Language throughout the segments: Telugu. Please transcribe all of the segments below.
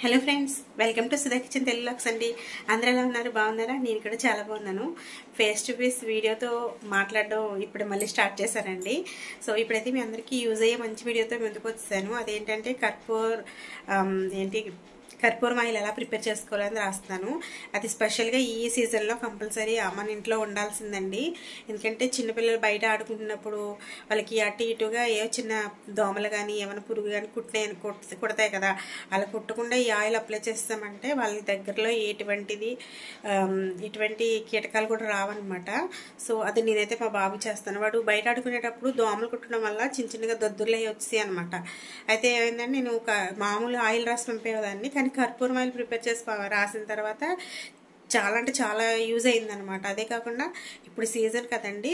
Hello friends, welcome to Sudha kitchen Telugu vlogs అండి. అందరూ ఎలా ఉన్నారు? బాగున్నారా? నేను ఇక్కడ చాలా బాగున్నాను. ఫేస్ టు ఫేస్ వీడియోతో మాట్లాడడం ఇప్పుడు మళ్ళీ స్టార్ట్ చేశానండి. సో ఇప్పుడైతే మీ అందరికీ యూజ్ అయ్యే మంచి వీడియోతో ముందుకు వచ్చాను. అదేంటంటే కర్పూరం ఆయిల్ ఎలా ప్రిపేర్ చేసుకోవాలని రాస్తాను. అది స్పెషల్గా ఈ సీజన్లో కంపల్సరీ మన ఇంట్లో ఉండాల్సిందండి. ఎందుకంటే చిన్నపిల్లలు బయట ఆడుకుంటున్నప్పుడు వాళ్ళకి అటు ఇటుగా ఏ చిన్న దోమలు కానీ ఏమైనా పురుగు కానీ కుడతాయి కదా, అలా కుట్టకుండా ఈ ఆయిల్ అప్లై చేస్తామంటే వాళ్ళ దగ్గరలో ఇటువంటి కీటకాలు కూడా రావన్నమాట. సో అది నేనైతే మా బాబు చేస్తాను. వాడు బయట ఆడుకునేటప్పుడు దోమలు కుట్టడం వల్ల చిన్న చిన్నగా దద్దుర్లు అయ్యి వచ్చాయి అనమాట. అయితే ఏమైందంటే నేను మామూలు ఆయిల్ రాసి పంపేదాన్ని, కానీ కర్పూరం ఆయిల్ ప్రిపేర్ చేసి రాసిన తర్వాత చాలా అంటే చాలా యూజ్ అయిందనమాట. అదే కాకుండా ఇప్పుడు సీజన్ కదండి,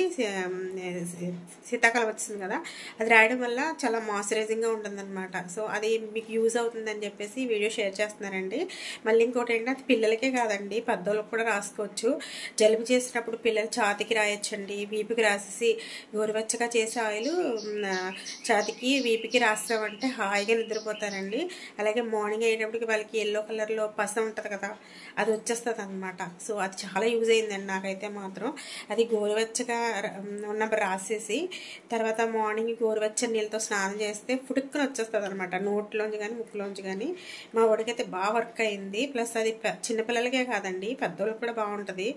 శీతాకాలం వచ్చింది కదా, అది రాయడం వల్ల చాలా మాయిశ్చరైజింగ్గా ఉంటుందన్నమాట. సో అది మీకు యూజ్ అవుతుందని చెప్పేసి వీడియో షేర్ చేస్తున్నారండి. మళ్ళీ ఇంకోటి ఏంటంటే అది పిల్లలకే కాదండి, పెద్దోళ్ళకి కూడా రాసుకోవచ్చు. జలుబు చేసినప్పుడు పిల్లలు ఛాతికి రాయొచ్చండి, వీపుకి రాసేసి గోరువెచ్చగా చేసే ఆయిల్ ఛాతికి వీపుకి రాస్తామంటే హాయిగా నిద్రపోతారండి. అలాగే మార్నింగ్ అయ్యేటప్పటికి వాళ్ళకి ఎల్లో కలర్లో పస ఉంటుంది కదా, అది వచ్చేస్తుంది అనమాట. సో అది చాలా యూజ్ అయిందండి నాకైతే మాత్రం. అది గోరువెచ్చగా ఉన్నప్పుడు రాసేసి తర్వాత మార్నింగ్ గోరువెచ్చని నీళ్ళతో స్నానం చేస్తే ఫుడుక్కుని వచ్చేస్తుంది అనమాట, నోట్లోంచి కానీ ముక్కులోంచి కానీ. మా వాడికైతే బాగా వర్క్ అయింది. ప్లస్ అది చిన్నపిల్లలకే కాదండి, పెద్దోళ్ళకి కూడా బాగుంటుంది.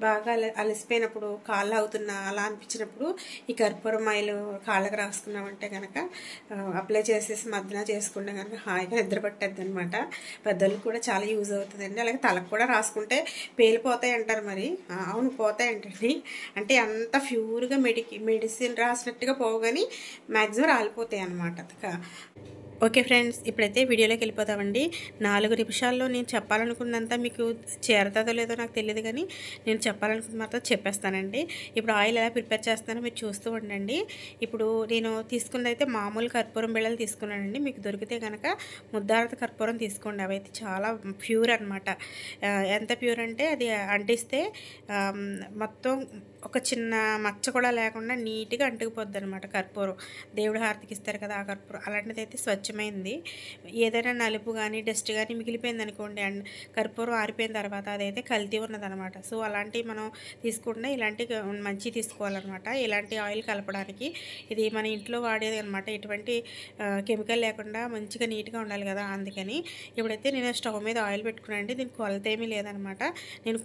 బాగా అలసిపోయినప్పుడు కాళ్ళు అవుతున్నా అలా అనిపించినప్పుడు ఈ కర్పూరం ఆయిల్ కాళ్ళకి రాసుకున్నామంటే కనుక అప్లై చేసేసి మధ్యన చేసుకుంటే కనుక హాయిగా నిద్ర పట్టేద్ది అనమాట. పెద్దోళ్ళకి కూడా చాలా యూజ్ అవుతుందండి. అలాగే తలకు కూడా రాసుకుంటే పేలిపోతాయి అంటారు. మరి అవును, పోతాయంటండి. అంటే అంత ప్యూర్గా మెడిసిన్ రాసినట్టుగా పోవు, కానీ మ్యాక్సిమం రాలిపోతాయి అన్నమాట. ఓకే ఫ్రెండ్స్, ఇప్పుడైతే వీడియోలోకి వెళ్ళిపోతామండి. 4 నిమిషాల్లో నేను చెప్పాలనుకున్నంత మీకు చేరుతుందో లేదో నాకు తెలియదు, కానీ నేను చెప్పాలనుకున్న మాత్రం చెప్పేస్తానండి. ఇప్పుడు ఆయిల్ ఎలా ప్రిపేర్ చేస్తానో మీరు చూస్తూ ఉండండి. ఇప్పుడు నేను తీసుకున్నదైతే మామూలు కర్పూరం బిళ్ళలు తీసుకున్నానండి. మీకు దొరికితే కనుక ముద్దారత కర్పూరం తీసుకోండి. అవైతే చాలా ప్యూర్ అనమాట. ఎంత ప్యూర్ అంటే అది అంటిస్తే మొత్తం ఒక చిన్న మచ్చ కూడా లేకుండా నీట్గా అంటుకుపోద్ది అనమాట కర్పూరం. దేవుడి హారతికి ఇస్తారు కదా ఆ కర్పూరం, అలాంటిది అయితే స్వచ్ఛమైంది. ఏదైనా నలుపు కానీ డస్ట్ కానీ మిగిలిపోయింది అనుకోండి, అండ్ కర్పూరం ఆరిపోయిన తర్వాత అదైతే కల్తీ ఉన్నదనమాట. సో అలాంటివి మనం తీసుకుంటే ఇలాంటి మంచి తీసుకోవాలన్నమాట. ఇలాంటి ఆయిల్ కలపడానికి ఇది మన ఇంట్లో వాడేది అనమాట. ఎటువంటి కెమికల్ లేకుండా మంచిగా నీట్గా ఉండాలి కదా, అందుకని. ఇప్పుడైతే నేను స్టవ్ మీద ఆయిల్ పెట్టుకున్నానండి. దీనికి కొలత ఏమీ లేదనమాట. నేను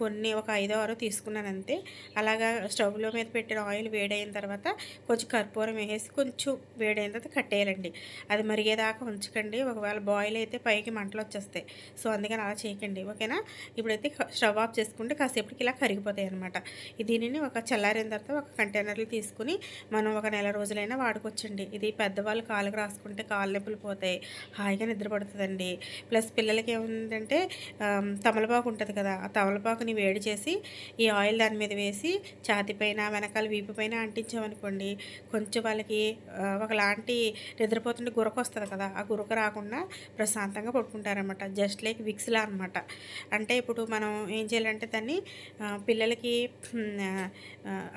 ఒక 5-6 తీసుకున్నాను అంతే. అలాగా స్టవ్లో మీద పెట్టిన ఆయిల్ వేడైన తర్వాత కొంచెం కర్పూరం వేసి కొంచెం వేడైన తర్వాత కట్టేయాలండి. అది మరిగేదాకా ఉంచకండి, ఒకవేళ బాయిల్ అయితే పైకి మంటలు వచ్చేస్తాయి. సో అందుకని అలా చేయకండి, ఓకేనా. ఇప్పుడైతే స్టవ్ ఆఫ్ చేసుకుంటే కాసేపటికి ఇలా కరిగిపోతాయి అనమాట. దీనిని ఒక చల్లారిన తర్వాత ఒక కంటైనర్లు తీసుకుని మనం ఒక నెల రోజులైనా వాడుకోవచ్చండి. ఇది పెద్దవాళ్ళు కాళ్ళకి రాసుకుంటే కాళ్ళు నొప్పులు పోతాయి, హాయిగా నిద్రపడుతుందండి. ప్లస్ పిల్లలకి ఏముందంటే తమలపాకు ఉంటుంది కదా, ఆ తమలపాకుని వేడి చేసి ఈ ఆయిల్ దాని మీద వేసి ఛాతి పైన వెనకాల వీపు పైన అంటించామనుకోండి, కొంచెం వాళ్ళకి ఒకలాంటి నిద్రపోతుంటే గురక వస్తుంది కదా, ఆ గురక రాకుండా ప్రశాంతంగా పడుకుంటారనమాట. జస్ట్ లైక్ విక్స్లా అనమాట. అంటే ఇప్పుడు మనం ఏం చేయాలంటే దాన్ని పిల్లలకి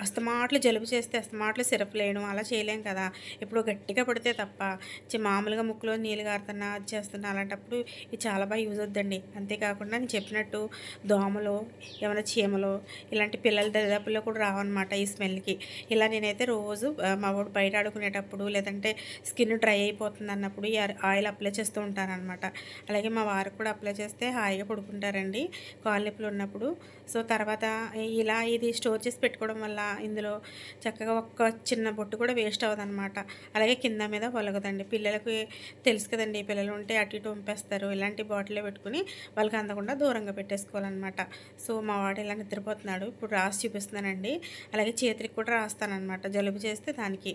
అస్తమాట్లు జలుబు చేస్తే అస్తమాట్లు సిరప్ వేయడం అలా చేయలేం కదా. ఇప్పుడు గట్టిగా పడితే తప్ప మామూలుగా ముక్కులో నీళ్ళు గారుతున్నా అది చేస్తున్నా అలాంటప్పుడు ఇది చాలా బాగా యూజ్ అవుద్దండి. అంతేకాకుండా నేను చెప్పినట్టు దోమలు ఏమైనా చీమలు ఇలాంటి పిల్లల దరిదాపుల్లో కూడా రావన్నమాట ఈ స్మెల్కి. ఇలా నేనైతే రోజు మా వాడు బయట ఆడుకునేటప్పుడు లేదంటే స్కిన్ డ్రై అయిపోతుంది అన్నప్పుడు ఈ ఆయిల్ అప్లై చేస్తూ ఉంటానన్నమాట. అలాగే మా వారికి కూడా అప్లై చేస్తే హాయిగా పడుకుంటారండి కాళ్ళ నొప్పులు ఉన్నప్పుడు. సో తర్వాత ఇలా ఇది స్టోర్ చేసి పెట్టుకోవడం వల్ల ఇందులో చక్కగా ఒక్క చిన్న బొట్టు కూడా వేస్ట్ అవ్వదన్నమాట. అలాగే కింద మీద పొలగదండి. పిల్లలకి తెలుసు కదండి, పిల్లలు ఉంటే అటు ఇటు పంపేస్తారు. ఇలాంటి బాటిల్లో పెట్టుకుని వాళ్ళకి అందకుండా దూరంగా పెట్టేసుకోవాలన్నమాట. సో మా వాడు ఇలా నిద్రపోతున్నాడు. ఇప్పుడు రాసి చూపిస్తున్నానండి. అలాగే చేతికి కూడా రాస్తానన్నమాట. జలుబు చేస్తే దానికి,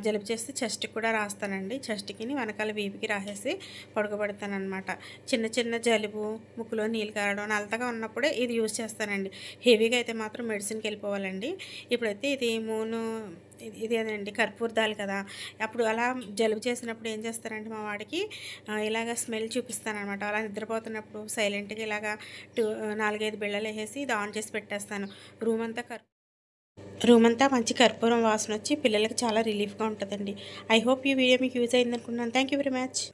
జలుబు చేస్తే చెస్ట్కి కూడా రాస్తానండి. చెస్ట్కి వెనకాల వీపుకి రాసేసి పడుకోబెడతానమాట. చిన్న చిన్న జలుబు ముక్కులో నీళ్ళు కారడం నల్లగా ఉన్నప్పుడే ఇది యూజ్ చేస్తానండి. హెవీగా అయితే మాత్రం మెడిసిన్కి వెళ్ళిపోవాలండి. ఇప్పుడైతే ఇది అదండి కర్పూరదాలు కదా, అప్పుడు అలా జలుబు చేసినప్పుడు ఏం చేస్తారంటే మా వాడికి ఇలాగ స్మెల్ చూపిస్తానమాట. అలా నిద్రపోతున్నప్పుడు సైలెంట్గా ఇలాగా 4-5 బిళ్ళలు వేసి ఇది ఆన్ చేసి పెట్టేస్తాను. రూమ్ అంతా మంచి కర్పూరం వాసన వచ్చి పిల్లలకి చాలా రిలీఫ్గా ఉంటుందండి. ఐ హోప్ ఈ వీడియో మీకు యూజ్ అయింది అనుకుంటున్నాను. Thank you very much.